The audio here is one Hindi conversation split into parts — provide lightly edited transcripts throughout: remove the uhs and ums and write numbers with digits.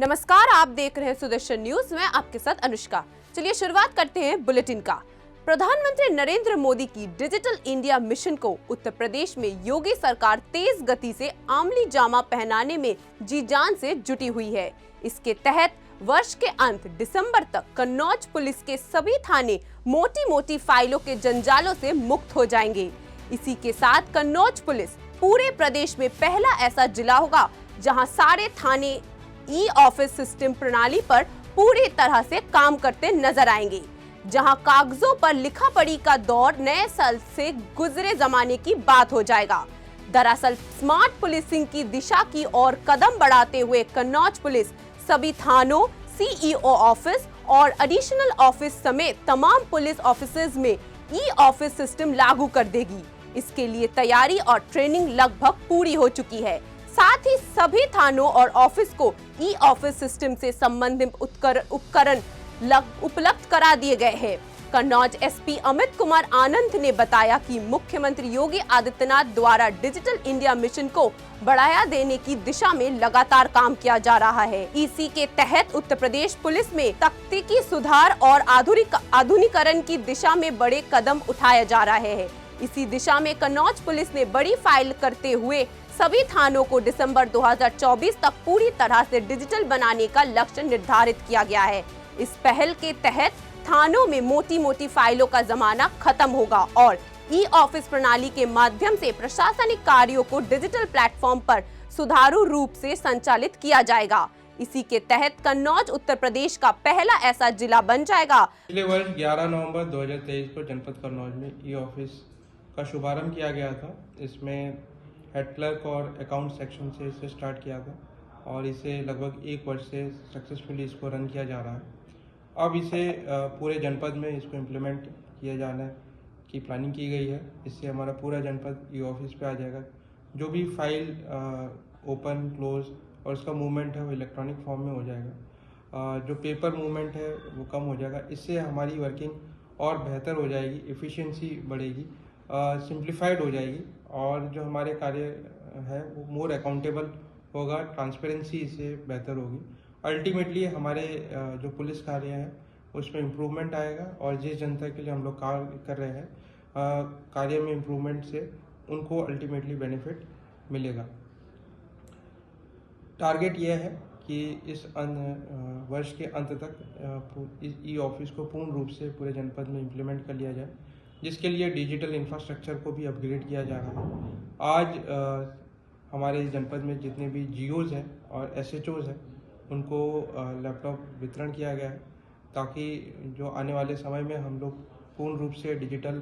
नमस्कार, आप देख रहे हैं सुदर्शन न्यूज। मैं आपके साथ अनुष्का। चलिए शुरुआत करते हैं बुलेटिन का। प्रधानमंत्री नरेंद्र मोदी की डिजिटल इंडिया मिशन को उत्तर प्रदेश में योगी सरकार तेज गति से आमली जामा पहनाने में जी जान से जुटी हुई है। इसके तहत वर्ष के अंत दिसंबर तक कन्नौज पुलिस के सभी थाने मोटी मोटी फाइलों के जंजालों से मुक्त हो जाएंगे। इसी के साथ कन्नौज पुलिस पूरे प्रदेश में पहला ऐसा जिला होगा जहां सारे थाने ई ऑफिस सिस्टम प्रणाली पर पूरी तरह से काम करते नजर आएंगे, जहां कागजों पर लिखा पढ़ी का दौर नए साल से गुजरे जमाने की बात हो जाएगा। दरअसल स्मार्ट पुलिसिंग की दिशा की ओर कदम बढ़ाते हुए कन्नौज पुलिस सभी थानों, सीईओ ऑफिस और एडिशनल ऑफिस समेत तमाम पुलिस ऑफिसेज में ई ऑफिस सिस्टम लागू कर देगी। इसके लिए तैयारी और ट्रेनिंग लगभग पूरी हो चुकी है। साथ ही सभी थानों और ऑफिस को ई ऑफिस सिस्टम से संबंधित उपकरण उपलब्ध करा दिए गए हैं। कन्नौज एसपी अमित कुमार आनंद ने बताया कि मुख्यमंत्री योगी आदित्यनाथ द्वारा डिजिटल इंडिया मिशन को बढ़ावा देने की दिशा में लगातार काम किया जा रहा है। इसी के तहत उत्तर प्रदेश पुलिस में तकनीकी सुधार और आधुनिकीकरण की दिशा में बड़े कदम उठाए जा रहे हैं। इसी दिशा में कन्नौज पुलिस ने बड़ी फाइल करते हुए सभी थानों को दिसंबर 2024 तक पूरी तरह से डिजिटल बनाने का लक्ष्य निर्धारित किया गया है। इस पहल के तहत थानों में मोटी मोटी फाइलों का जमाना खत्म होगा और ई ऑफिस प्रणाली के माध्यम से प्रशासनिक कार्यों को डिजिटल प्लेटफॉर्म पर सुचारू रूप से संचालित किया जाएगा। इसी के तहत कन्नौज उत्तर प्रदेश का पहला ऐसा जिला बन जाएगा। पिछले वर्ष 11 नवंबर 2023 को जनपद कन्नौज में ई ऑफिस का शुभारंभ किया गया था। इसमें हेड क्लर्क और अकाउंट सेक्शन से इसे स्टार्ट किया था और इसे लगभग 1 वर्ष से सक्सेसफुली इसको रन किया जा रहा है। अब इसे पूरे जनपद में इसको इम्प्लीमेंट किया जाने की प्लानिंग की गई है। इससे हमारा पूरा जनपद ई ऑफिस पे आ जाएगा। जो भी फाइल ओपन क्लोज और उसका मूवमेंट है वो इलेक्ट्रॉनिक फॉर्म में हो जाएगा। जो पेपर मूवमेंट है वो कम हो जाएगा। इससे हमारी वर्किंग और बेहतर हो जाएगी, एफिशिएंसी बढ़ेगी, सिंप्लीफाइड हो जाएगी और जो हमारे कार्य है वो मोर अकाउंटेबल होगा, ट्रांसपेरेंसी इससे बेहतर होगी। अल्टीमेटली हमारे जो पुलिस कार्य है उसमें इम्प्रूवमेंट आएगा और जिस जनता के लिए हम लोग कार्य कर रहे हैं कार्य में इम्प्रूवमेंट से उनको अल्टीमेटली बेनिफिट मिलेगा। टारगेट यह है कि इस वर्ष के अंत तक ई ऑफिस को पूर्ण रूप से पूरे जनपद में इम्प्लीमेंट कर लिया जाए, जिसके लिए डिजिटल इंफ्रास्ट्रक्चर को भी अपग्रेड किया जा रहा है। आज हमारे जनपद में जितने भी जीओज हैं और एसएचओज हैं उनको लैपटॉप वितरण किया गया है, ताकि जो आने वाले समय में हम लोग पूर्ण रूप से डिजिटल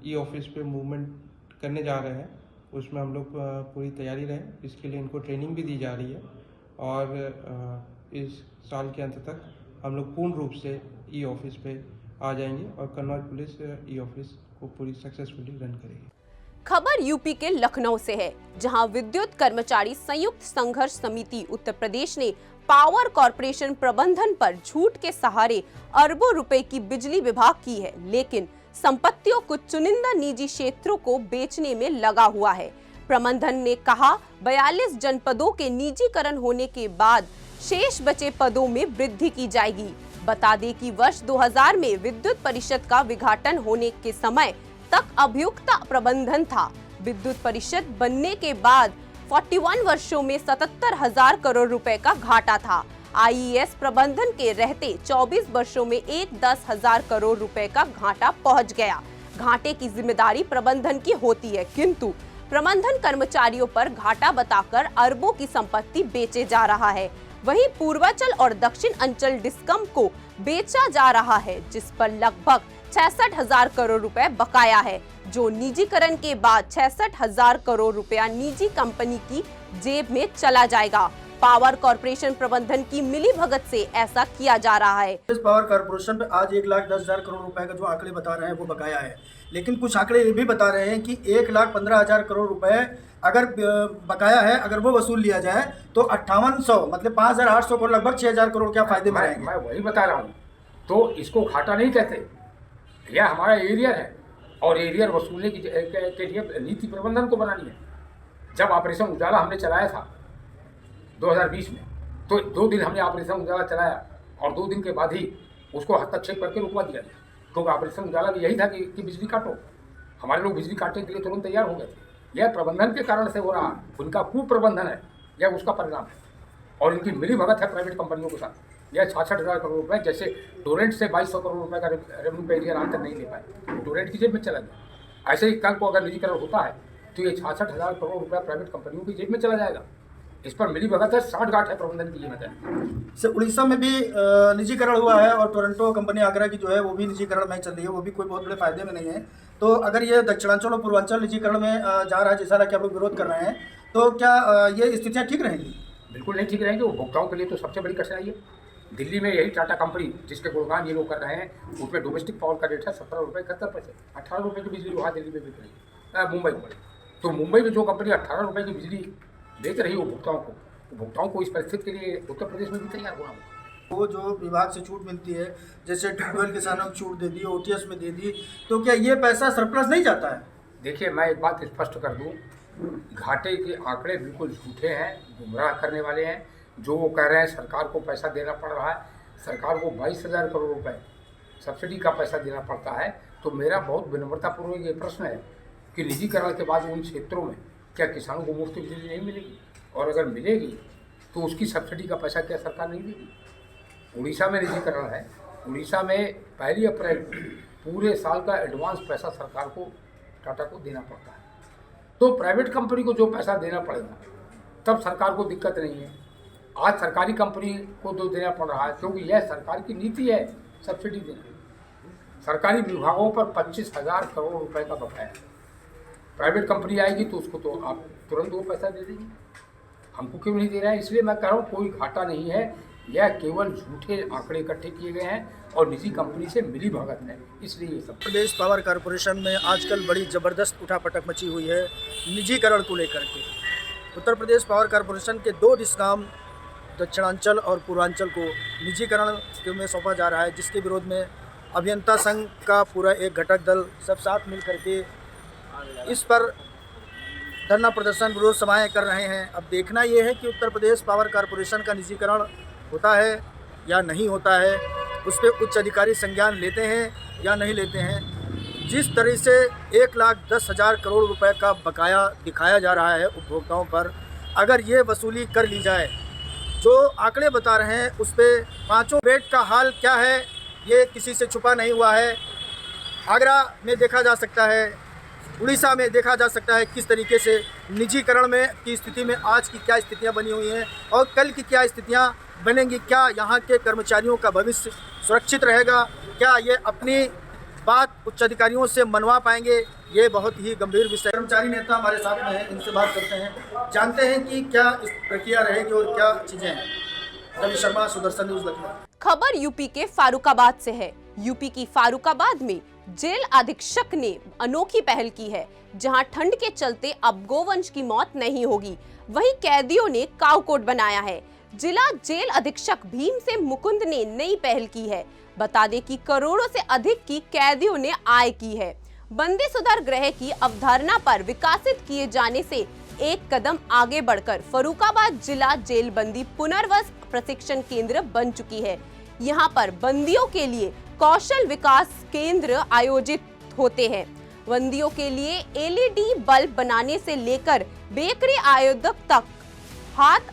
ई ऑफिस पे मूवमेंट करने जा रहे हैं उसमें हम लोग पूरी तैयारी रहे। इसके लिए इनको ट्रेनिंग भी दी जा रही है और इस साल के अंत तक हम लोग पूर्ण रूप से ई ऑफिस पे आ जाएंगे और कन्नौज पुलिस ई ऑफिस को पूरी सक्सेसफुली रन करेगी। खबर यूपी के लखनऊ से है, जहां विद्युत कर्मचारी संयुक्त संघर्ष समिति उत्तर प्रदेश ने पावर कॉर्पोरेशन प्रबंधन पर झूठ के सहारे अरबों रुपए की बिजली विभाग की है, लेकिन संपत्तियों को चुनिंदा निजी क्षेत्रों को बेचने में लगा हुआ है। प्रबंधन ने कहा 42 जनपदों के निजीकरण होने के बाद शेष बचे पदों में वृद्धि की जाएगी। बता दें कि वर्ष 2000 में विद्युत परिषद का विघटन होने के समय तक अभियुक्त प्रबंधन था। विद्युत परिषद बनने के बाद 41 वर्षों में 77,000 करोड़ रुपए का घाटा था। आईईएस प्रबंधन के रहते 24 वर्षों में 10,000 करोड़ रुपए का घाटा पहुंच गया। घाटे की जिम्मेदारी प्रबंधन की होती है, किंतु प्रबंधन कर्मचारियों पर घाटा बताकर अरबों की संपत्ति बेचे जा रहा है। वहीं पूर्वांचल और दक्षिण अंचल डिस्कम को बेचा जा रहा है, जिस पर लगभग 66,000 करोड़ रुपए बकाया है, जो निजीकरण के बाद 66,000 करोड़ रुपया निजी कंपनी की जेब में चला जाएगा। पावर कॉर्पोरेशन प्रबंधन की मिलीभगत से ऐसा किया जा रहा है। इस पावर कॉर्पोरेशन पे आज 1,10,000 करोड़ रुपए का जो आंकड़े बता रहे हैं वो बकाया है, लेकिन कुछ आंकड़े ये भी बता रहे हैं कि 1,15,000 करोड़ रुपए अगर बकाया है, अगर वो वसूल लिया जाए तो 5800 मतलब 5,800 करोड़ लगभग 6,000 करोड़ क्या फायदे में रहेंगे। मैं वही बता रहा हूँ, तो इसको घाटा नहीं कहते। यह हमारा एरियर है और एरियर वसूलने के लिए नीति प्रबंधन को बनानी है। जब ऑपरेशन उजाला हमने चलाया था 2020 में, तो 2 दिन हमने ऑपरेशन उजाला चलाया और 2 दिन के बाद ही उसको हस्तक्षेप करके रुकवा दिया गया, क्योंकि ऑपरेशन उजाला में यही था कि बिजली काटो। हमारे लोग बिजली काटने के लिए तुरंत तैयार हो गए थे। यह प्रबंधन के कारण से हो रहा, उनका कुप्रबंधन है, यह उसका परिणाम है और इनकी मिली भगत है प्राइवेट कंपनियों के साथ। यह 66,000 करोड़ रुपए, जैसे टोरेंट से 2200 करोड़ रुपए का रेवेन्यू पे एरियर आज तक नहीं ले पाए, टोरेंट की जेब में चला गया। ऐसे ही कल को अगर निजीकरण होता है तो ये 66,000 करोड़ रुपया प्राइवेट कंपनियों की जेब में चला जाएगा। इस पर मिली भगत है, साठगांठ है प्रबंधन की, ये मतलब। से उड़ीसा में भी निजीकरण हुआ है और टोरंटो कंपनी आगरा की जो है वो भी निजीकरण में चल रही है, वो भी कोई बहुत बड़े फायदे में नहीं है। तो अगर ये दक्षिणांचल और पूर्वांचल निजीकरण में जा रहा है, जैसा कि आप लोग विरोध कर रहे हैं, तो क्या ये स्थितियाँ ठीक रहेंगी? बिल्कुल नहीं ठीक रहेंगी। उपभोक्ताओं के लिए तो सबसे बड़ी कठिनाई है। दिल्ली में यही टाटा कंपनी, जिसके गुणगान ये लोग कर रहे हैं, उसमें डोमेस्टिक पावर का रेट है 17 रुपये 71 पैसे। 18 रुपये की बिजली वहाँ दिल्ली में बिक रही है, मुंबई में। तो मुंबई में जो कंपनी 18 रुपये की बिजली बेच रही है उपभोक्ताओं को इस परिस्थिति के लिए उत्तर प्रदेश में भी तैयार होना होगा। वो जो विभाग से छूट मिलती है, जैसे ट्यूबवेल किसानों को छूट दे दी, OTS में दे दी, तो क्या ये पैसा सरप्लस नहीं जाता है? देखिए, मैं एक बात स्पष्ट कर दूं, घाटे के आंकड़े बिल्कुल झूठे हैं, गुमराह करने वाले हैं। जो वो कह रहे हैं सरकार को पैसा देना पड़ रहा है, सरकार को 22,000 करोड़ रुपए सब्सिडी का पैसा देना पड़ता है। तो मेरा बहुत विनम्रतापूर्वक ये प्रश्न है कि निजीकरण के बाद उन क्षेत्रों में क्या किसानों को मुफ्त बिजली नहीं मिलेगी? और अगर मिलेगी तो उसकी सब्सिडी का पैसा क्या सरकार नहीं देगी? उड़ीसा में निजीकरण है, उड़ीसा में 1 अप्रैल पूरे साल का एडवांस पैसा सरकार को, टाटा को देना पड़ता है। तो प्राइवेट कंपनी को जो पैसा देना पड़ेगा तब सरकार को दिक्कत नहीं है। आज सरकारी कंपनी को तो देना पड़ रहा है, क्योंकि यह सरकार की नीति है सब्सिडी देना। सरकारी विभागों पर 25,000 करोड़ रुपए का बकाया है। प्राइवेट कंपनी आएगी तो उसको तो आप तुरंत वो पैसा दे देंगे, हमको क्यों नहीं दे रहा है? इसलिए मैं कह रहा हूँ कोई घाटा नहीं है, यह केवल झूठे आंकड़े इकट्ठे किए गए हैं और निजी कंपनी से मिली भगत है, इसलिए ये सब। प्रदेश पावर कॉरपोरेशन में आजकल बड़ी ज़बरदस्त उठापटक मची हुई है निजीकरण को लेकर के। उत्तर प्रदेश पावर कॉरपोरेशन के 2 डिस्कॉम दक्षिणांचल और पूर्वांचल को निजीकरण में सौंपा जा रहा है, जिसके विरोध में अभियंता संघ का पूरा एक घटक दल सब साथ मिल करके इस पर धरना प्रदर्शन, विरोध सभाएं कर रहे हैं। अब देखना ये है कि उत्तर प्रदेश पावर कॉरपोरेशन का निजीकरण होता है या नहीं होता है, उस पर उच्च अधिकारी संज्ञान लेते हैं या नहीं लेते हैं। जिस तरह से 1,10,000 करोड़ रुपए का बकाया दिखाया जा रहा है उपभोक्ताओं पर, अगर ये वसूली कर ली जाए, जो आंकड़े बता रहे हैं उस पर 5 बेड का हाल क्या है ये किसी से छुपा नहीं हुआ है। आगरा में देखा जा सकता है, उड़ीसा में देखा जा सकता है किस तरीके से निजीकरण में की स्थिति में आज की क्या स्थितियां बनी हुई हैं और कल की क्या स्थितियां बनेंगी। क्या यहाँ के कर्मचारियों का भविष्य सुरक्षित रहेगा? क्या ये अपनी बात उच्च अधिकारियों से मनवा पाएंगे? ये बहुत ही गंभीर विषय। कर्मचारी नेता हमारे साथ में हैं, इनसे बात करते हैं, जानते हैं कि क्या इस प्रक्रिया रहेगी और क्या चीज़ें हैं। रवि शर्मा, सुदर्शन न्यूज़, लखनऊ। खबर यूपी के फारुखाबाद से है। यूपी की फारुखाबाद में जेल अधीक्षक ने अनोखी पहल की है, जहां ठंड के चलते अब गोवंश की मौत नहीं होगी, वहीं कैदियों ने काऊ कोट बनाया है। जिला जेल अधीक्षक भीम से मुकुंद ने नई पहल की है। बता दें कि करोड़ों से अधिक की कैदियों ने आय की है। बंदी सुधार गृह की अवधारणा पर विकसित किए जाने से एक कदम आगे बढ़कर फर्रुखाबाद जिला जेल बंदी पुनर्वास प्रशिक्षण केंद्र बन चुकी है। यहाँ पर बंदियों के लिए कौशल विकास केंद्र आयोजित होते हैं। बंदियों के लिए LED बल्ब बनाने से लेकर बेकरी आयोजक तक हाथ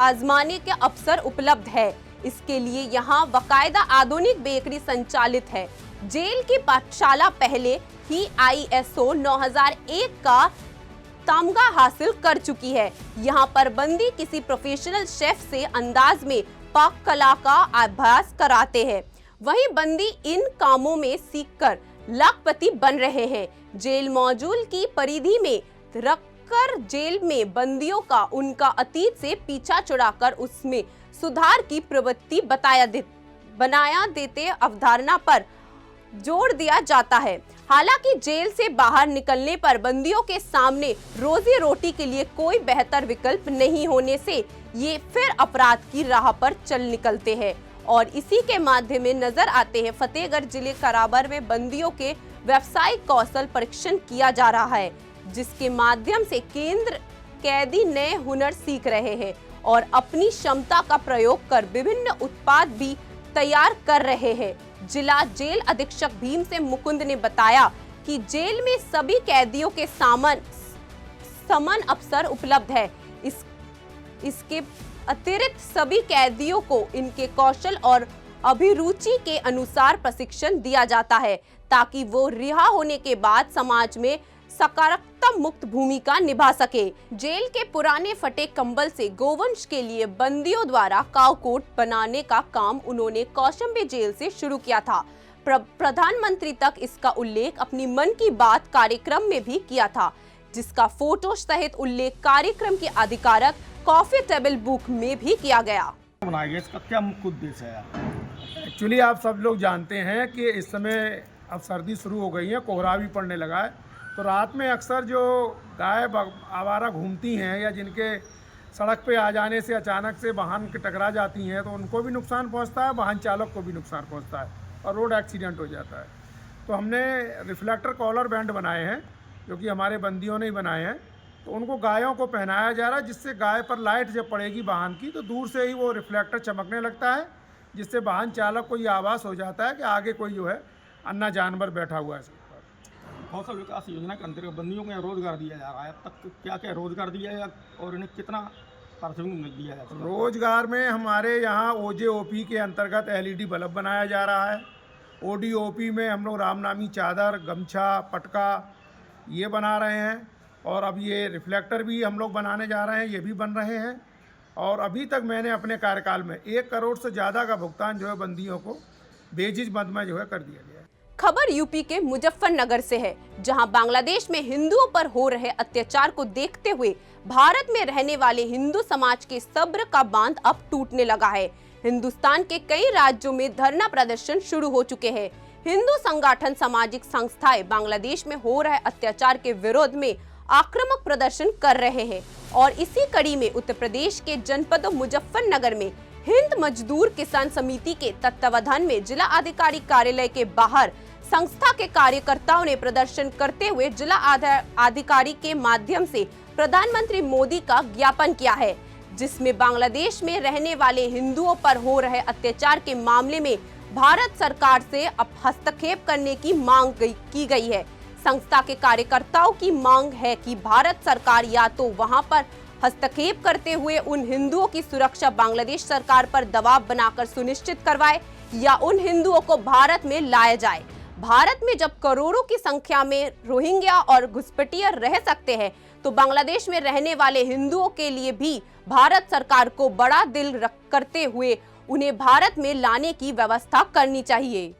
आजमाने के अवसर उपलब्ध है। इसके लिए यहाँ बाकायदा आधुनिक बेकरी संचालित है। जेल की पाठशाला पहले ही ISO 9001 का तमगा हासिल कर चुकी है। यहाँ पर बंदी किसी प्रोफेशनल शेफ से अंदाज में पाक कला का अभ्यास कराते हैं। वहीं बंदी इन कामों में सीखकर लाखपति बन रहे हैं। जेल मॉड्यूल की परिधि में रखकर जेल में बंदियों का उनका अतीत से पीछा छुड़ाकर उसमें सुधार की प्रवृत्ति बनाया देते अवधारणा पर जोड़ दिया जाता है। हालांकि जेल से बाहर निकलने पर बंदियों के सामने रोजी रोटी के लिए कोई बेहतर विकल्प नहीं होने से ये फिर अपराध की राह पर चल निकलते हैं और इसी के माध्यम में नजर आते हैं। फतेहगढ़ जिले कराबर में बंदियों के व्यावसायिक कौशल परीक्षण किया जा रहा है, जिसके माध्यम से केंद्र कैदी नए हुनर सीख रहे हैं और अपनी क्षमता का प्रयोग कर विभिन्न उत्पाद भी तैयार कर रहे हैं। जिला जेल अधीक्षक भीम से मुकुंद ने बताया कि जेल में सभी कैदियों के समान अवसर उपलब्ध है। इसके अतिरिक्त सभी कैदियों को इनके कौशल और अभिरुचि के अनुसार प्रशिक्षण दिया जाता है ताकि वो रिहा होने के बाद समाज में सकारात्मक मुक्त भूमिका निभा सके। जेल के पुराने फटे कंबल से गोवंश के लिए बंदियों द्वारा काउकोट बनाने का काम उन्होंने कौशाम्बी जेल से शुरू किया था। प्रधानमंत्री तक इसका उल्लेख अपनी मन की बात कार्यक्रम में भी किया था, जिसका फोटो सहित उल्लेख कार्यक्रम के आधिकारिक कॉफी टेबल बुक में भी किया गया। इसका क्या मुख्य उद्देश्य है? एक्चुअली आप सब लोग जानते हैं कि इस समय अब सर्दी शुरू हो गई है, कोहरा भी पड़ने लगा है, तो रात में अक्सर जो गाय आवारा घूमती हैं या जिनके सड़क पे आ जाने से अचानक से वाहन के टकरा जाती हैं तो उनको भी नुकसान पहुंचता है, वाहन चालक को भी नुकसान पहुंचता है और रोड एक्सीडेंट हो जाता है। तो हमने रिफ्लेक्टर कॉलर बैंड बनाए हैं जो कि हमारे बंदियों ने ही बनाए हैं। तो उनको गायों को पहनाया जा रहा है, जिससे गाय पर लाइट जब पड़ेगी वाहन की तो दूर से ही वो रिफ्लेक्टर चमकने लगता है, जिससे वाहन चालक को ये आभास हो जाता है कि आगे कोई जो है अन्ना जानवर बैठा हुआ है। कौशल विकास योजना के अंतर्गत बंदियों को रोजगार दिया जा रहा है। अब तक क्या क्या रोजगार दिया है और इन्हें कितना पारिश्रमिक दिया जाता है? रोजगार में हमारे यहाँ OJOP के अंतर्गत LED बल्ब बनाया जा रहा है। ODOP में हम लोग रामनामी चादर, गमछा, पटका ये बना रहे हैं और अब ये रिफ्लेक्टर भी हम लोग बनाने जा रहे हैं, ये भी बन रहे हैं। और अभी तक मैंने अपने कार्यकाल में 1 करोड़ से ज़्यादा का भुगतान जो है बंदियों को बेजिज मद में जो है कर दिया गया है। खबर यूपी के मुजफ्फरनगर से है, जहां बांग्लादेश में हिंदुओं पर हो रहे अत्याचार को देखते हुए भारत में रहने वाले हिंदू समाज के सब्र का बांध अब टूटने लगा है। हिंदुस्तान के कई राज्यों में धरना प्रदर्शन शुरू हो चुके हैं। हिंदू संगठन, सामाजिक संस्थाएं बांग्लादेश में हो रहे अत्याचार के विरोध में आक्रामक प्रदर्शन कर रहे हैं और इसी कड़ी में उत्तर प्रदेश के जनपद मुजफ्फरनगर में हिंद मजदूर किसान समिति के तत्वावधान में जिला अधिकारी कार्यालय के बाहर संस्था के कार्यकर्ताओं ने प्रदर्शन करते हुए जिला अधिकारी के माध्यम से प्रधानमंत्री मोदी का ज्ञापन किया है, जिसमें बांग्लादेश में रहने वाले हिंदुओं पर हो रहे अत्याचार के मामले में भारत सरकार से हस्तक्षेप करने की मांग की गई है। संस्था के कार्यकर्ताओं की मांग है कि भारत सरकार या तो वहां पर हस्तक्षेप करते हुए उन हिंदुओं की सुरक्षा बांग्लादेश सरकार पर दबाव बनाकर सुनिश्चित करवाए या उन हिंदुओं को भारत में लाया जाए। भारत में जब करोड़ों की संख्या में रोहिंग्या और घुसपैठिया रह सकते हैं तो बांग्लादेश में रहने वाले हिंदुओं के लिए भी भारत सरकार को बड़ा दिल करते हुए उन्हें भारत में लाने की व्यवस्था करनी चाहिए।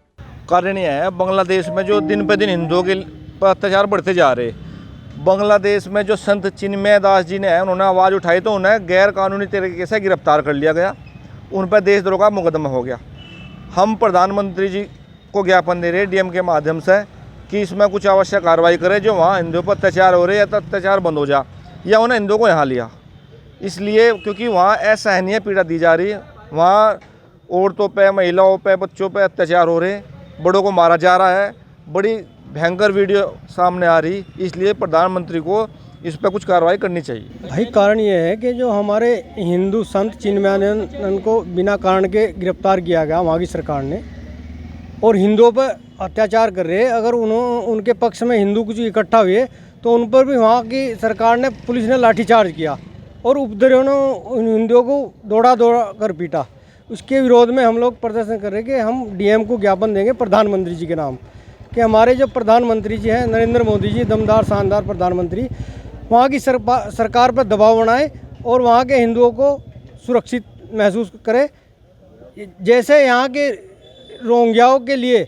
कारण यह है, बांग्लादेश में जो दिन पे दिन हिंदुओं के अत्याचार बढ़ते जा रहे, बांग्लादेश में जो संत चिन्मय दास जी ने उन्होंने आवाज़ उठाई तो उन्हें गैर कानूनी तरीके से गिरफ्तार कर लिया गया, उन पर देशद्रोह का मुकदमा हो गया। हम प्रधानमंत्री जी को ज्ञापन दे रहे DM के माध्यम से कि इसमें कुछ आवश्यक कार्रवाई करे, जो वहाँ हिंदुओं पर अत्याचार हो रहे या तो अत्याचार बंद हो जा या उन्हें हिंदुओं को यहाँ लिया। इसलिए क्योंकि वहाँ असहनीय पीड़ा दी जा रही है, वहाँ औरतों पे, महिलाओं पे, बच्चों पे अत्याचार हो रहे, बड़ों को मारा जा रहा है, बड़ी भयंकर वीडियो सामने आ रही। इसलिए प्रधानमंत्री को इस पर कुछ कार्रवाई करनी चाहिए। भाई कारण ये है कि जो हमारे हिंदू संत चिन्मयानंद को बिना कारण के गिरफ्तार किया गया वहाँ की सरकार ने और हिंदुओं पर अत्याचार कर रहे। अगर उनके पक्ष में हिंदू कुछ इकट्ठा हुए तो उन पर भी वहाँ की सरकार ने, पुलिस ने लाठीचार्ज किया और उपद्रवियों ने उन हिंदुओं को दौड़ा कर पीटा। उसके विरोध में हम लोग प्रदर्शन कर रहे हैं कि हम DM को ज्ञापन देंगे प्रधानमंत्री जी के नाम कि हमारे जो प्रधानमंत्री जी हैं नरेंद्र मोदी जी, दमदार शानदार प्रधानमंत्री, वहाँ की सरकार पर दबाव बनाए और वहाँ के हिंदुओं को सुरक्षित महसूस करे। जैसे यहाँ के रोहिंग्याओं के लिए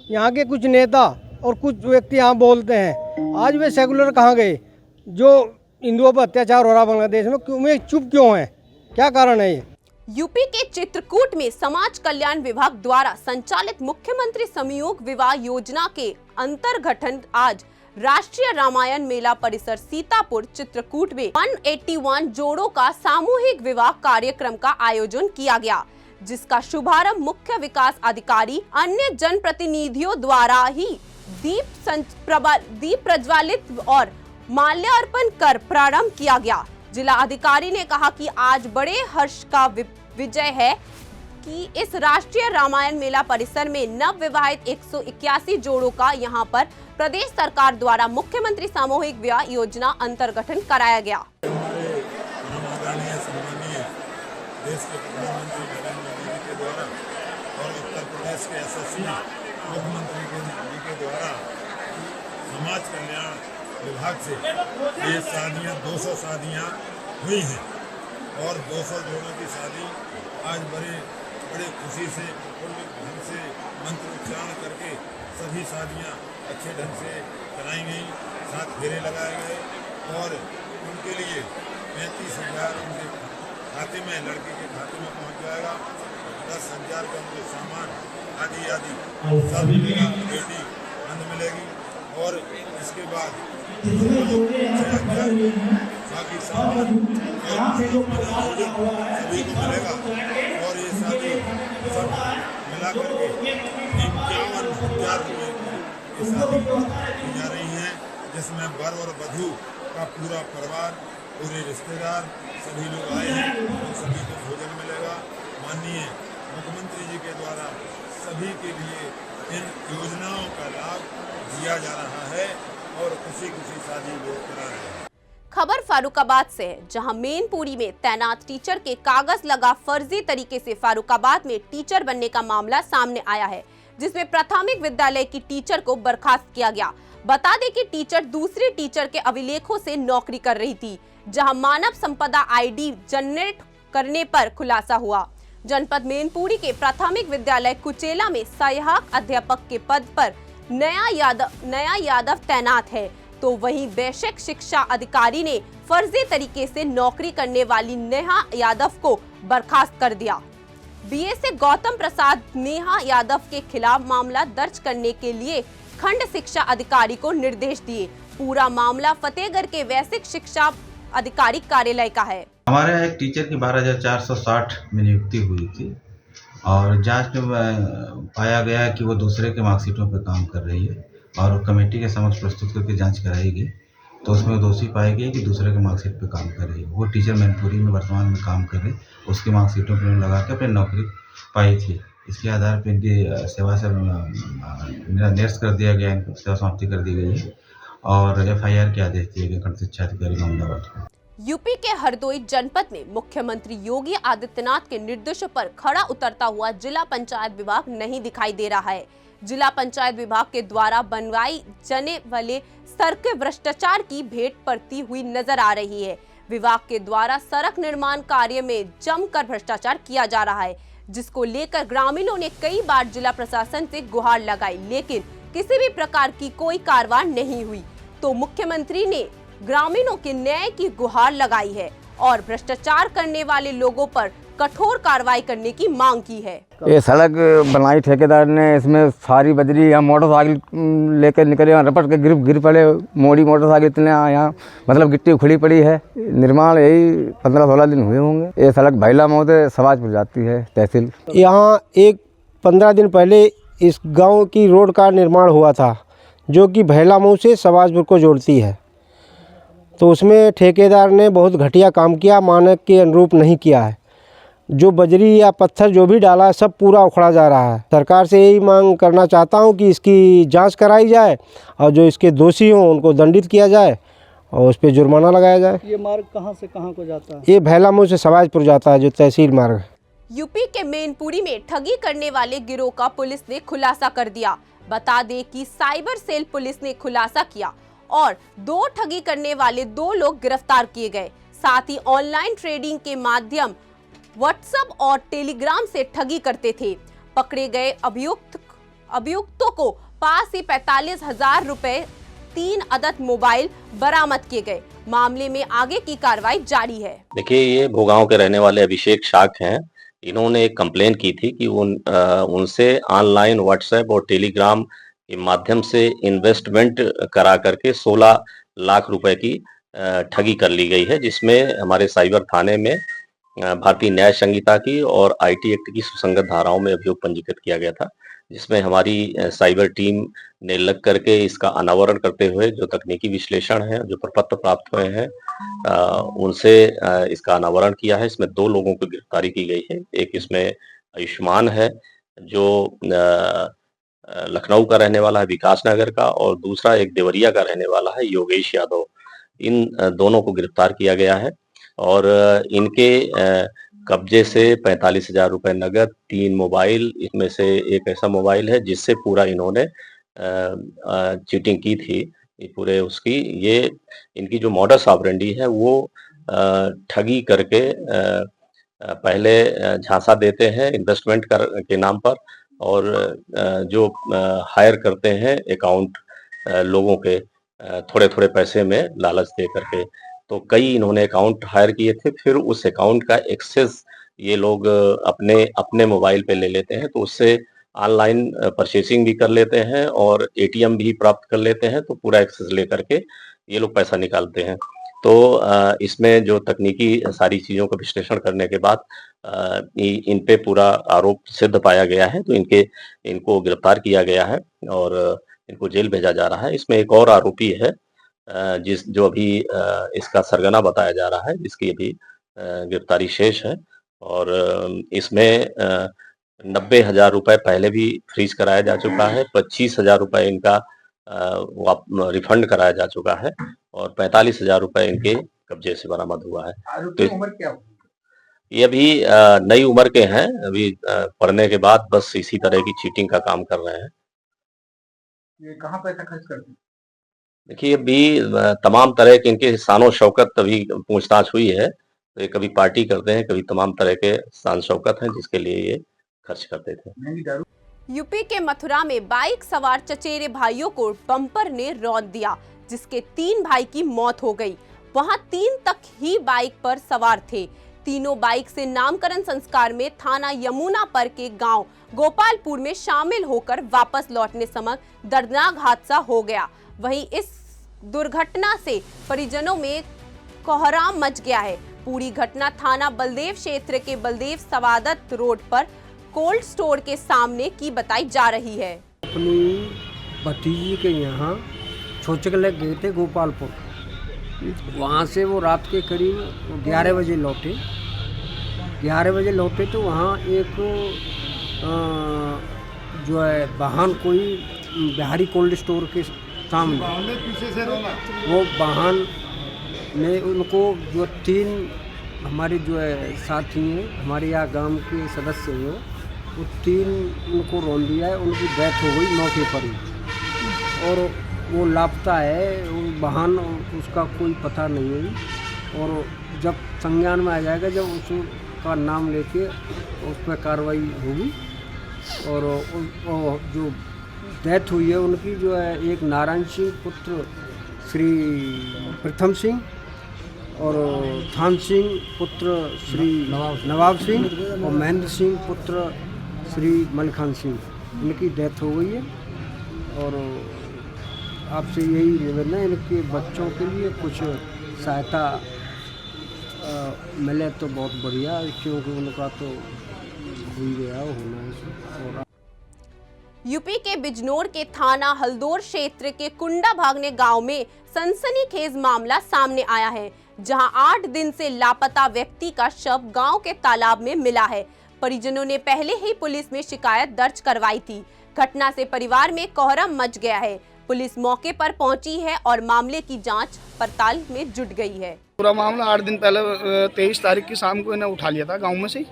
यहाँ के कुछ नेता और कुछ व्यक्ति यहाँ बोलते हैं, आज वे सेकुलर कहाँ गए? जो हिंदुओं पर अत्याचार हो रहा बांग्लादेश में, वे चुप क्यों हैं? क्या कारण है ये? यूपी के चित्रकूट में समाज कल्याण विभाग द्वारा संचालित मुख्यमंत्री समयोग विवाह योजना के अंतर्गठन आज राष्ट्रीय रामायण मेला परिसर सीतापुर चित्रकूट में 181 जोड़ों का सामूहिक विवाह कार्यक्रम का आयोजन किया गया, जिसका शुभारंभ मुख्य विकास अधिकारी अन्य जनप्रतिनिधियों द्वारा ही दीप प्रज्वलित और माल्यार्पण कर प्रारंभ किया गया, जिला अधिकारी ने कहा कि आज बड़े हर्ष का विजय है कि इस राष्ट्रीय रामायण मेला परिसर में नव विवाहित 181 जोड़ों का यहां पर प्रदेश सरकार द्वारा मुख्यमंत्री सामूहिक विवाह योजना अंतर्गठन कराया गया। देश के प्रधानमंत्री नरेंद्र मोदी के द्वारा और उत्तर प्रदेश के यशस्वी मुख्यमंत्री जी के द्वारा समाज कल्याण विभाग से ये शादियाँ 200 शादियाँ हुई हैं और 200 जोड़ों की शादी आज बड़े खुशी से पूर्ण ढंग से मंत्र उच्चारण करके सभी शादियाँ अच्छे ढंग से कराई गई, 7 फेरे लगाए गए और उनके लिए 35,000 उनके खाते में, लड़के के खाते में पहुंच जाएगा। 10,000 का उनको सामान आदि सब मिलेगा, बेटी बंद मिलेगी और इसके बाद 6,000 बाकी सामान सभी को मिलेगा और ये शादी सब मिला करके 51,000 रुपये की शादी की जा रही है, जिसमें वर और वधू का पूरा परिवार, पूरे रिश्तेदार सभी लोग आए हैं और सभी को भोजन मिलेगा। माननीय मुख्यमंत्री जी के द्वारा सभी के लिए इन योजनाओं का लाभ दिया जा रहा है और खुशी शादी लोग करा रहे हैं। खबर फारुखाबाद से है, जहां मेनपुरी में तैनात टीचर के कागज लगा फर्जी तरीके से फारुखाबाद में टीचर बनने का मामला सामने आया है, जिसमें प्राथमिक विद्यालय की टीचर को बर्खास्त किया गया। बता दें कि टीचर दूसरे टीचर के अभिलेखों से नौकरी कर रही थी, जहां मानव संपदा आईडी जनरेट करने पर खुलासा हुआ। जनपद मेनपुरी के प्राथमिक विद्यालय कुचेला में सहायक अध्यापक के पद पर नया यादव तैनात है, तो वहीं बेसिक शिक्षा अधिकारी ने फर्जी तरीके से नौकरी करने वाली नेहा यादव को बर्खास्त कर दिया। बीएसए गौतम प्रसाद नेहा यादव के खिलाफ मामला दर्ज करने के लिए खंड शिक्षा अधिकारी को निर्देश दिए। पूरा मामला फतेहगढ़ के वैश्विक शिक्षा अधिकारी कार्यालय का है। हमारे यहाँ एक टीचर की 12,460 में नियुक्ति हुई थी और जांच में पाया गया कि वो दूसरे के मार्कशीटों पर काम कर रही है और कमेटी के समक्ष प्रस्तुत करके जांच कराएगी, तो उसमें दोषी पाई गई कि दूसरे के मार्कशीट पे काम कर रही है। वो टीचर मैनपुरी में वर्तमान में काम कर रही, उसकी मार्कशीटों पर लगा के अपनी नौकरी पाई थी। इसके आधार पर इनकी सेवा से निरस्त कर दिया गया, इनको सेवा समाप्ति कर दी गई है और FIR के आदेश दिए गए खंड शिक्षा अधिकारी अहमदाबाद को। यूपी के हरदोई जनपद में मुख्यमंत्री योगी आदित्यनाथ के निर्देशों पर खड़ा उतरता हुआ जिला पंचायत विभाग नहीं दिखाई दे रहा है। जिला पंचायत विभाग के द्वारा बनवाई जाने वाले सड़क भ्रष्टाचार की भेंट पड़ती हुई नजर आ रही है। विभाग के द्वारा सड़क निर्माण कार्य में जमकर भ्रष्टाचार किया जा रहा है, जिसको लेकर ग्रामीणों ने कई बार जिला प्रशासन से गुहार लगाई, लेकिन किसी भी प्रकार की कोई कार्रवाई नहीं हुई। तो मुख्यमंत्री ने ग्रामीणों के न्याय की गुहार लगाई है और भ्रष्टाचार करने वाले लोगों पर कठोर कार्रवाई करने की मांग की है। ये सड़क बनाई ठेकेदार ने, इसमें सारी बजरी या मोटरसाइकिल लेकर निकले, रपट के गिर पड़े, मोड़ी मोटरसाइकिल इतने यहाँ मतलब गिट्टी उखड़ी पड़ी है। निर्माण यही 15-16 दिन हुए होंगे। ये सड़क भैला मोह से समाजपुर जाती है तहसील। यहाँ 15 दिन पहले इस गांव की रोड का निर्माण हुआ था, जो कि भैला मुँह से समाजपुर को जोड़ती है। तो उसमें ठेकेदार ने बहुत घटिया काम किया, मानक के अनुरूप नहीं किया है। जो बजरी या पत्थर जो भी डाला है सब पूरा उखड़ा जा रहा है। सरकार से यही मांग करना चाहता हूं कि इसकी जांच कराई जाए और जो इसके दोषी हों उनको दंडित किया जाए और उस पर जुर्माना लगाया जाए। ये मार्ग कहां से कहां को जाता है? ये भैला मुँह से समाजपुर जाता है, जो तहसील मार्ग है। यूपी के मेनपुरी में ठगी करने वाले गिरोह का पुलिस ने खुलासा कर दिया। बता दें कि साइबर सेल पुलिस ने खुलासा किया और 2 ठगी करने वाले 2 लोग गिरफ्तार किए गए। साथ ही ऑनलाइन ट्रेडिंग के माध्यम व्हाट्सएप और टेलीग्राम से ठगी करते थे। पकड़े गए अभियुक्तों को पास ही 45,000 रुपए, 3 अदद मोबाइल बरामद किए गए। मामले में आगे की कार्रवाई जारी है। देखिए, ये भोगांव के रहने वाले अभिषेक शाक हैं। इन्होंने एक कंप्लेन की थी कि उनसे ऑनलाइन व्हाट्सएप और टेलीग्राम के माध्यम से इन्वेस्टमेंट करा करके 16 लाख रुपए की ठगी कर ली गई है, जिसमें हमारे साइबर थाने में भारतीय न्याय संहिता की और आईटी एक्ट की सुसंगत धाराओं में अभियोग पंजीकृत किया गया था, जिसमें हमारी साइबर टीम ने लग करके इसका अनावरण करते हुए जो तकनीकी विश्लेषण है, जो प्रपत्र प्राप्त हुए हैं, उनसे इसका अनावरण किया है। इसमें 2 लोगों की गिरफ्तारी की गई है। एक इसमें आयुष्मान है, जो लखनऊ का रहने वाला है, विकास नगर का, और दूसरा एक देवरिया का रहने वाला है, योगेश यादव। इन दोनों को गिरफ्तार किया गया है और इनके कब्जे से 45,000 रुपए नगद, 3 मोबाइल, इसमें से एक ऐसा मोबाइल है जिससे पूरा इन्होंने चीटिंग की थी। ये पूरे उसकी ये इनकी जो मॉडस ऑपरेंडी है वो ठगी करके पहले झांसा देते हैं इन्वेस्टमेंट के नाम पर, और जो हायर करते हैं अकाउंट लोगों के थोड़े-थोड़े पैसे में लालच दे करके। तो कई इन्होंने अकाउंट हायर किए थे, फिर उस अकाउंट का एक्सेस ये लोग अपने मोबाइल पे ले लेते हैं, तो उससे ऑनलाइन परचेसिंग भी कर लेते हैं और एटीएम भी प्राप्त कर लेते हैं, तो पूरा एक्सेस लेकर के ये लोग पैसा निकालते हैं। तो इसमें जो तकनीकी सारी चीज़ों का विश्लेषण करने के बाद इन पे पूरा आरोप सिद्ध पाया गया है, तो इनको गिरफ्तार किया गया है और इनको जेल भेजा जा रहा है। इसमें एक और आरोपी है जो अभी इसका सरगना बताया जा रहा है, जिसकी अभी गिरफ्तारी शेष है, और इसमें 90,000 रुपए पहले भी फ्रीज कराया जा चुका है, 25,000 रुपए इनका रिफंड कराया जा चुका है और 45,000 रुपए इनके कब्जे से बरामद हुआ है। आरोपी उम्र क्या होगी? ये अभी नई उम्र के हैं, अभी पढ़ने के बाद बस इसी तरह की चीटिंग का काम कर रहे हैं। ये कहाँ पैसा खर्च करते हैं? देखिए, अभी तमाम तरह के इनके शान शौकत अभी पूछताछ हुई है, तो ये कभी पार्टी करते हैं, कभी तमाम तरह के शान शौकत हैं जिसके लिए ये खर्च करते थे। यूपी के मथुरा में बाइक सवार चचेरे भाइयों को बम्पर ने रौंद दिया, जिसके 3 भाई की मौत हो गई। वहां 3 तक ही बाइक पर सवार थे। तीनों बाइक से नामकरण संस्कार में थाना यमुना पर के गांव गोपालपुर में शामिल होकर वापस लौटने समय दर्दनाक हादसा हो गया। वहीं इस दुर्घटना से परिजनों में कोहराम मच गया है। पूरी घटना थाना बलदेव क्षेत्र के बलदेव सवादत रोड पर कोल्ड स्टोर के सामने की बताई जा रही है। अपनी भतीजी के यहाँ छोचकले गए थे गोपालपुर, वहाँ से वो रात के करीब 11 बजे लौटे। 11 बजे लौटे तो वहाँ एक जो है वाहन कोई बिहारी कोल्ड स्टोर के सामने वो वाहन ने उनको जो 3 हमारे जो है साथी हैं, हमारे यहाँ गांव के सदस्य हैं, वो 3 उनको रौंद दिया है। उनकी डेथ हो गई मौके पर ही और वो लापता है। वाहन उसका कोई पता नहीं है और जब संज्ञान में आ जाएगा, जब उसका नाम लेके उस पर कार्रवाई होगी। और जो डेथ हुई है उनकी जो है एक नारायण सिंह पुत्र श्री प्रथम सिंह और थान सिंह पुत्र श्री नवाब सिंह और महेंद्र सिंह पुत्र श्री मलखान सिंह, इनकी डेथ हो गई है। और आपसे यही निवेदन है, इनके बच्चों के लिए कुछ सहायता मिले तो बहुत बढ़िया, क्योंकि उनका तो हो ही गया होना है। और यूपी के बिजनौर के थाना हल्दोर क्षेत्र के कुंडा भागने गांव में सनसनीखेज मामला सामने आया है, जहां 8 दिन से लापता व्यक्ति का शव गांव के तालाब में मिला है। परिजनों ने पहले ही पुलिस में शिकायत दर्ज करवाई थी। घटना से परिवार में कोहराम मच गया है। पुलिस मौके पर पहुंची है और मामले की जांच पड़ताल में जुट गई है। पूरा मामला 8 दिन पहले 23 तारीख की शाम को इन्हें उठा लिया था गांव में से,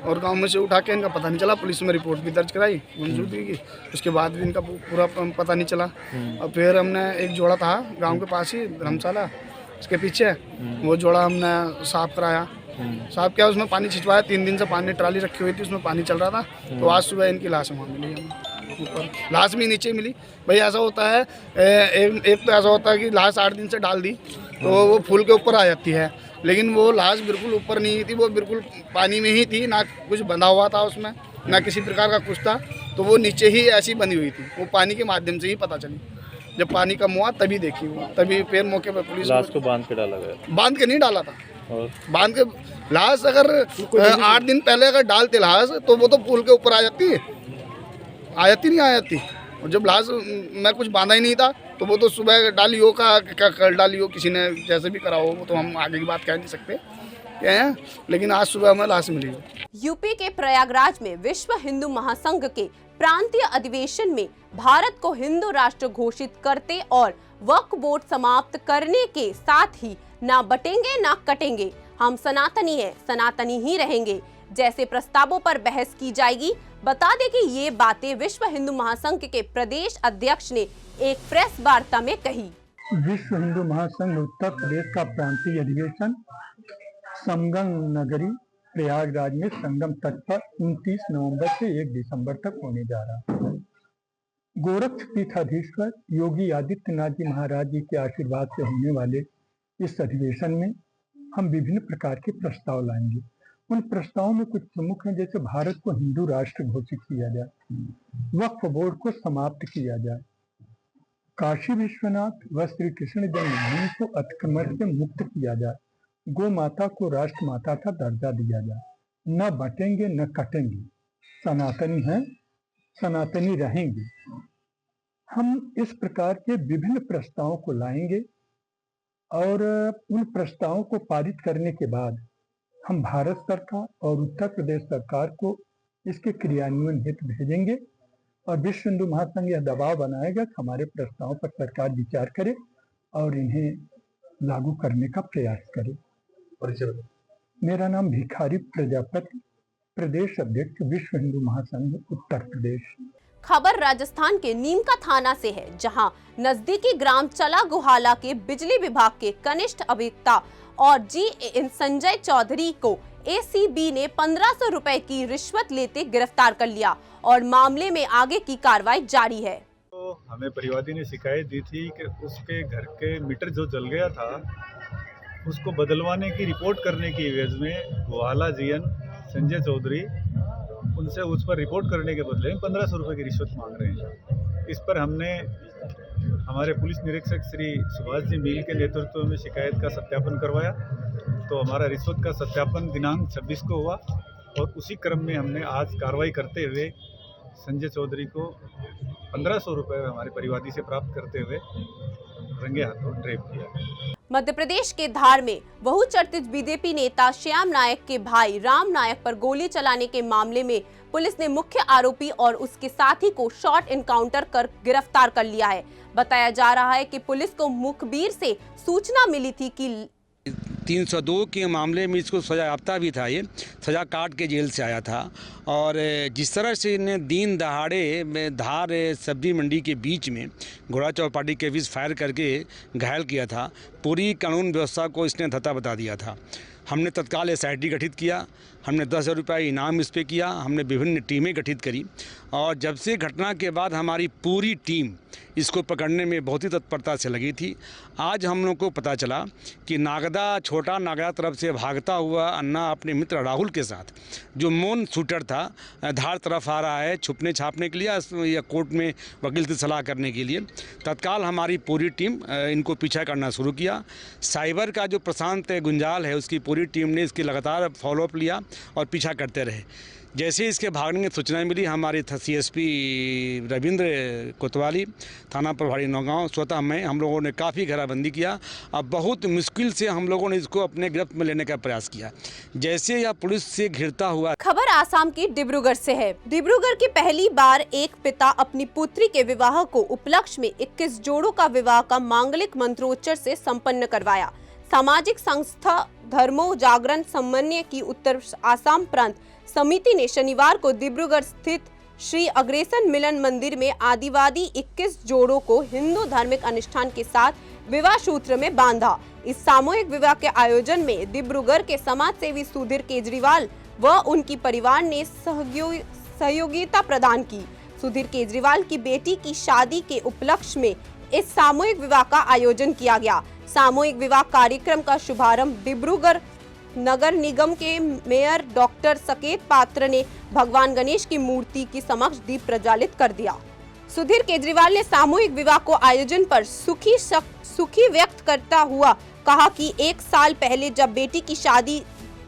और गांव में से उठा के इनका पता नहीं चला। पुलिस में रिपोर्ट भी दर्ज कराई गुमशुदगी की, उसके बाद भी इनका पूरा पता नहीं चला। और फिर हमने एक जोड़ा था गांव के पास ही धर्मशाला, उसके पीछे वो जोड़ा हमने साफ कराया। साफ किया, उसमें पानी छिंचवाया। 3 दिन से पानी ट्राली रखी हुई थी, उसमें पानी चल रहा था। तो आज सुबह इनकी लाश वहाँ मिली हमें, ऊपर लाश भी नीचे मिली। भाई ऐसा होता है, एक तो ऐसा होता है कि लाश 8 दिन से डाल दी तो वो फूल के ऊपर आ जाती है, लेकिन वो लाश बिल्कुल ऊपर नहीं थी, वो बिल्कुल पानी में ही थी। ना कुछ बंधा हुआ था उसमें, ना किसी प्रकार का कुछ था, तो वो नीचे ही ऐसी बंधी हुई थी। वो पानी के माध्यम से ही पता चली। जब पानी कम हुआ तभी देखी वो, तभी फिर मौके पर पुलिस। लाश को बांध के डाला गया? बांध के नहीं डाला था, बांध के लाश अगर 8 दिन पहले अगर डालते लाश तो वो तो पुल के ऊपर आ जाती नहीं आ जाती। और जब लाश मैं कुछ बांधा ही नहीं था तो वो तो सुबह डाली हो का कल डाली हो, किसी ने जैसे भी करा हो, वो तो हम आगे की बात कह नहीं सकते क्या है, लेकिन आज सुबह हमें लाश मिली। यूपी के प्रयागराज में विश्व हिंदू महासंघ के प्रांतीय अधिवेशन में भारत को हिंदू राष्ट्र घोषित करते और वक्फ बोर्ड समाप्त करने के साथ ही ना बटेंगे ना कटेंगे, हम सनातनी हैं, सनातनी ही रहेंगे जैसे प्रस्तावों पर बहस की जाएगी। बता दें कि ये बातें विश्व हिंदू महासंघ के प्रदेश अध्यक्ष ने एक प्रेस वार्ता में कही। विश्व हिंदू महासंघ उत्तर प्रदेश का प्रांतीय अधिवेशन संगम नगरी प्रयागराज में संगम तट पर 29 नवंबर से 1 दिसंबर तक होने जा रहा है। गोरक्ष पीठाधीश्वर योगी आदित्यनाथ जी महाराज जी के आशीर्वाद से होने वाले इस अधिवेशन में हम विभिन्न प्रकार के प्रस्ताव लाएंगे। उन प्रस्तावों में कुछ प्रमुख हैं, जैसे भारत को हिंदू राष्ट्र घोषित किया जाए, वक्फ बोर्ड को समाप्त किया जाए, काशी विश्वनाथ व श्री कृष्ण जन्मभूमि को अतिक्रमण से मुक्त किया जाए, गौ माता को राष्ट्र माता का दर्जा दिया जाए, न बटेंगे न कटेंगे, सनातनी हैं, सनातनी रहेंगे। हम इस प्रकार के विभिन्न प्रस्तावों को लाएंगे और उन प्रस्तावों को पारित करने के बाद हम भारत सरकार और उत्तर प्रदेश सरकार को इसके क्रियान्वयन हेतु भेजेंगे और विश्व हिंदू महासंघ यह दबाव बनाएगा कि हमारे प्रस्तावों पर सरकार विचार करे और इन्हें लागू करने का प्रयास करे। मेरा नाम भिखारी प्रजापति, प्रदेश अध्यक्ष विश्व हिंदू महासंघ उत्तर प्रदेश। खबर राजस्थान के नीमका थाना से है, जहां नजदीकी ग्राम चला गुहाला के बिजली विभाग के कनिष्ठ अभियंता और जीएन संजय चौधरी को एसीबी ने 1500 रुपए की रिश्वत लेते गिरफ्तार कर लिया और मामले में आगे की कार्रवाई जारी है। तो हमें परिवादी ने शिकायत दी थी कि उसके घर के मीटर जो जल गया था उसको बदलवाने की रिपोर्ट करने की एवज में गुहाला जीएन संजय चौधरी उनसे उस पर रिपोर्ट करने के बदले 1500 रुपये की रिश्वत मांग रहे हैं। इस पर हमने हमारे पुलिस निरीक्षक श्री सुभाष जी मील के नेतृत्व में शिकायत का सत्यापन करवाया, तो हमारा रिश्वत का सत्यापन दिनांक 26 को हुआ और उसी क्रम में हमने आज कार्रवाई करते हुए संजय चौधरी को 1500 रुपये हमारे परिवादी से प्राप्त करते हुए रंगे हाथों ट्रेप किया। मध्य प्रदेश के धार में बहुचर्चित बीजेपी नेता श्याम नायक के भाई राम नायक पर गोली चलाने के मामले में पुलिस ने मुख्य आरोपी और उसके साथी को शॉट एनकाउंटर कर गिरफ्तार कर लिया है। बताया जा रहा है कि पुलिस को मुखबिर से सूचना मिली थी कि 302 के मामले में इसको सजा याफ्ता भी था, ये सजा काट के जेल से आया था और जिस तरह से इन्हें दिन दहाड़े में धार सब्जी मंडी के बीच में घोड़ा चौपाटी के बीच फायर करके घायल किया था, पूरी कानून व्यवस्था को इसने धत्ता बता दिया था। हमने तत्काल एसआईटी गठित किया, हमने 10,000 रुपये इनाम इस पे किया, हमने विभिन्न टीमें गठित करी और जब से घटना के बाद हमारी पूरी टीम इसको पकड़ने में बहुत ही तत्परता से लगी थी। आज हम लोग को पता चला कि नागदा छोटा नागदा तरफ से भागता हुआ अन्ना अपने मित्र राहुल के साथ, जो मोन शूटर था, धार तरफ आ रहा है छुपने छापने के लिए या कोर्ट में वकील से सलाह करने के लिए। तत्काल हमारी पूरी टीम इनको पीछा करना शुरू किया। साइबर का जो प्रशांत गुंजाल है उसकी पूरी टीम ने इसकी लगातार फॉलोअप लिया और पीछा करते रहे। जैसे इसके भागने की सूचना मिली, हमारे सीएसपी रविंद्र कोतवाली, थाना प्रभारी नौगांव, स्वतः मैं, हम लोगों ने काफ़ी घेराबंदी किया। अब बहुत मुश्किल से हम लोगों ने इसको अपने गिरफ्त में लेने का प्रयास किया। जैसे यह पुलिस से घिरता हुआ। खबर आसाम की डिब्रूगढ़ से है। डिब्रूगढ़ की पहली बार एक पिता अपनी पुत्री के विवाह को उपलक्ष्य में 21 जोड़ों का विवाह का मांगलिक मंत्रोच्चार से संपन्न करवाया। सामाजिक संस्था धर्मो जागरण समन्वय की उत्तर आसाम प्रांत समिति ने शनिवार को डिब्रूगढ़ स्थित श्री अग्रसेन मिलन मंदिर में आदिवादी 21 जोड़ों को हिंदू धार्मिक अनुष्ठान के साथ विवाह सूत्र में बांधा। इस सामूहिक विवाह के आयोजन में डिब्रूगढ़ के समाज सेवी सुधीर केजरीवाल व उनकी परिवार ने सहयोगिता प्रदान की। सुधीर केजरीवाल की बेटी की शादी के उपलक्ष्य में इस सामूहिक विवाह का आयोजन किया गया। सामूहिक विवाह कार्यक्रम का शुभारंभ डिब्रूगढ़ नगर निगम के मेयर डॉक्टर सकेत पात्र ने भगवान गणेश की मूर्ति के समक्ष दीप प्रज्वलित कर दिया। सुधीर केजरीवाल ने सामूहिक विवाह को आयोजन पर सुखी व्यक्त करता हुआ कहा कि 1 साल पहले जब बेटी की शादी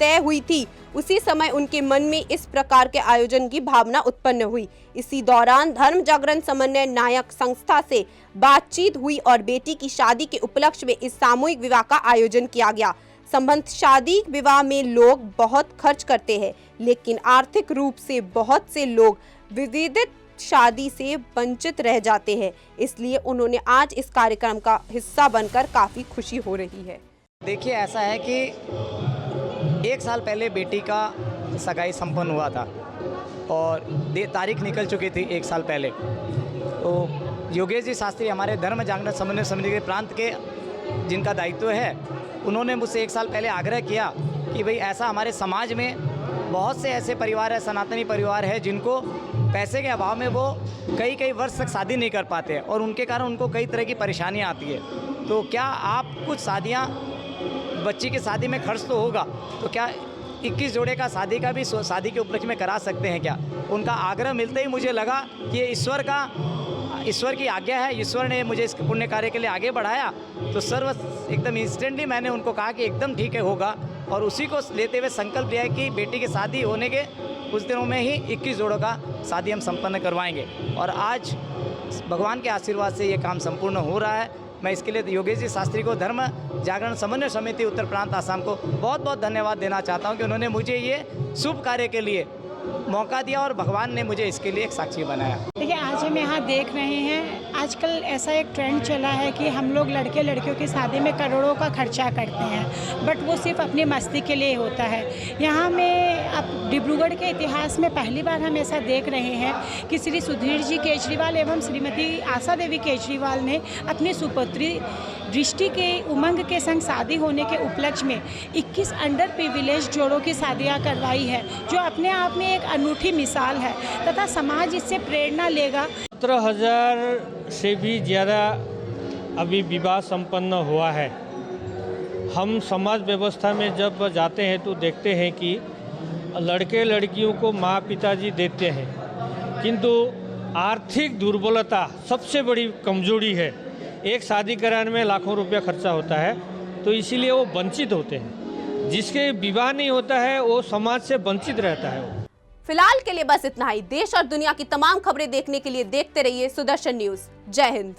तय हुई थी उसी समय उनके मन में इस प्रकार के आयोजन की भावना उत्पन्न हुई। इसी दौरान धर्म जागरण समन्वय नायक संस्था से बातचीत हुई और बेटी की शादी के उपलक्ष्य में इस सामूहिक विवाह का आयोजन किया गया। संबंध शादी विवाह में लोग बहुत खर्च करते हैं, लेकिन आर्थिक रूप से बहुत से लोग विविधित शादी से वंचित रह जाते हैं। इसलिए उन्होंने आज इस कार्यक्रम का हिस्सा बनकर काफी खुशी हो रही है। देखिए, ऐसा है कि 1 साल पहले बेटी का सगाई संपन्न हुआ था और तारीख निकल चुकी थी 1 साल पहले। तो योगेश जी शास्त्री हमारे धर्म जागरण समन्वय समिति के प्रांत के जिनका दायित्व है, उन्होंने मुझसे 1 साल पहले आग्रह किया कि भाई ऐसा हमारे समाज में बहुत से ऐसे परिवार है, सनातनी परिवार है, जिनको पैसे के अभाव में वो कई वर्ष तक शादी नहीं कर पाते और उनके कारण उनको कई तरह की परेशानियाँ आती है। तो क्या आप कुछ शादियाँ, बच्ची की शादी में खर्च तो होगा, तो क्या 21 जोड़े का शादी का भी शादी के उपलक्ष्य में करा सकते हैं क्या? उनका आग्रह मिलते ही मुझे लगा कि ये ईश्वर की आज्ञा है, ईश्वर ने मुझे इस पुण्य कार्य के लिए आगे बढ़ाया। तो एकदम इंस्टेंटली मैंने उनको कहा कि एकदम ठीक है, होगा, और उसी को लेते हुए संकल्प लिया है कि बेटी की शादी होने के कुछ दिनों में ही 21 जोड़ों का शादी हम संपन्न करवाएंगे। और आज भगवान के आशीर्वाद से ये काम संपूर्ण हो रहा है। मैं इसके लिए योगेश जी शास्त्री को, धर्म जागरण समन्वय समिति उत्तर प्रांत आसाम को बहुत बहुत धन्यवाद देना चाहता हूं कि उन्होंने मुझे ये शुभ कार्य के लिए मौका दिया और भगवान ने मुझे इसके लिए एक साक्षी बनाया। देखिए, आज हम यहाँ देख रहे हैं, आजकल ऐसा एक ट्रेंड चला है कि हम लोग लड़के लड़कियों की शादी में करोड़ों का खर्चा करते हैं, बट वो सिर्फ अपनी मस्ती के लिए होता है। यहाँ में अब डिब्रूगढ़ के इतिहास में पहली बार हम ऐसा देख रहे हैं कि श्री सुधीर जी केजरीवाल एवं श्रीमती आशा देवी केजरीवाल ने अपनी सुपुत्री दृष्टि के उमंग के संग शादी होने के उपलक्ष्य में 21 अंडर प्रिविलेज जोड़ों की शादियाँ करवाई है, जो अपने आप में एक अनूठी मिसाल है तथा समाज इससे प्रेरणा लेगा। 17,000 से भी ज़्यादा अभी विवाह संपन्न हुआ है। हम समाज व्यवस्था में जब जाते हैं तो देखते हैं कि लड़के लड़कियों को माँ पिताजी देते हैं, किंतु आर्थिक दुर्बलता सबसे बड़ी कमजोरी है। एक शादी कराने में लाखों रुपया खर्चा होता है, तो इसीलिए वो वंचित होते हैं। जिसके विवाह नहीं होता है वो समाज से वंचित रहता है। फिलहाल के लिए बस इतना ही। देश और दुनिया की तमाम खबरें देखने के लिए देखते रहिए सुदर्शन न्यूज। जय हिंद।